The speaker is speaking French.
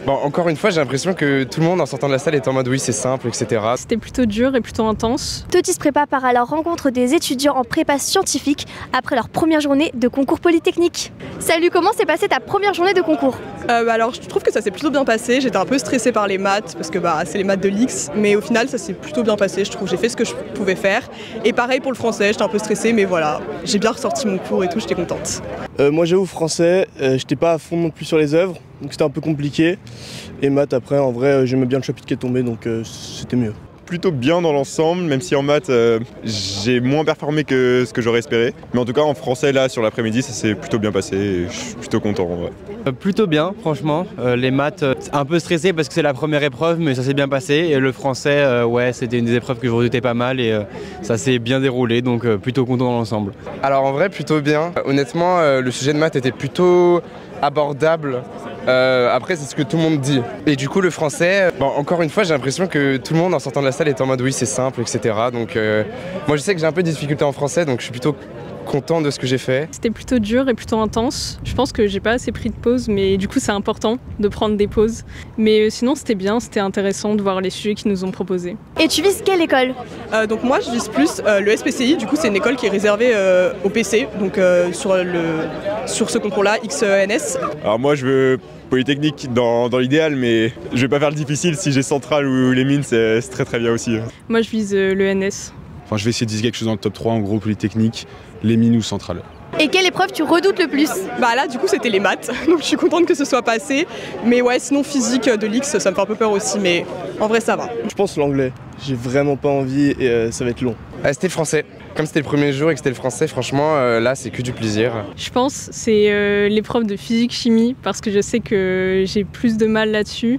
Bon, encore une fois, j'ai l'impression que tout le monde en sortant de la salle est en mode oui, c'est simple, etc. C'était plutôt dur et plutôt intense. Totis Prépa part à la rencontre des étudiants en prépa scientifique après leur première journée de concours polytechnique. Salut, comment s'est passée ta première journée de concours? Alors je trouve que ça s'est plutôt bien passé. J'étais un peu stressée par les maths parce que c'est les maths de l'X, mais au final ça s'est plutôt bien passé. Je trouve j'ai fait ce que je pouvais faire. Et pareil pour le français, j'étais un peu stressée, mais voilà, j'ai bien ressorti mon cours et tout, j'étais contente. Moi j'avoue français, j'étais pas à fond non plus sur les œuvres, donc c'était un peu compliqué. Et maths après, en vrai, j'aimais bien le chapitre qui est tombé, donc c'était mieux. Plutôt bien dans l'ensemble, même si en maths j'ai moins performé que ce que j'aurais espéré. Mais en tout cas en français là sur l'après-midi ça s'est plutôt bien passé et je suis plutôt content en vrai. Plutôt bien franchement, les maths un peu stressé parce que c'est la première épreuve mais ça s'est bien passé et le français ouais c'était une des épreuves que je redoutais pas mal et ça s'est bien déroulé donc plutôt content dans l'ensemble. Alors en vrai plutôt bien, honnêtement le sujet de maths était plutôt abordable. Après c'est ce que tout le monde dit. Et du coup le français, bon, encore une fois j'ai l'impression que tout le monde en sortant de la salle est en mode oui c'est simple, etc. Donc moi je sais que j'ai un peu de difficulté en français donc je suis plutôt content de ce que j'ai fait. C'était plutôt dur et plutôt intense. Je pense que j'ai pas assez pris de pause, mais du coup c'est important de prendre des pauses. Mais sinon c'était bien, c'était intéressant de voir les sujets qu'ils nous ont proposés. Et tu vises quelle école? Donc moi je vise plus le SPCI, du coup c'est une école qui est réservée au PC, donc sur ce concours-là, XENS. Alors moi je veux Polytechnique dans l'idéal, mais je vais pas faire le difficile. Si j'ai Centrale ou les mines, c'est très très bien aussi. Moi je vise l'ENS. Enfin, je vais essayer de viser quelque chose dans le top 3, en gros Polytechnique, les mines ou Centrale. Et quelle épreuve tu redoutes le plus? Là du coup c'était les maths, donc je suis contente que ce soit passé. Mais ouais, sinon physique de l'X ça me fait un peu peur aussi, mais en vrai ça va. Je pense l'anglais, j'ai vraiment pas envie et ça va être long. C'était le français. Comme c'était le premier jour et que c'était le français, franchement là c'est que du plaisir. Je pense c'est l'épreuve de physique-chimie parce que je sais que j'ai plus de mal là-dessus.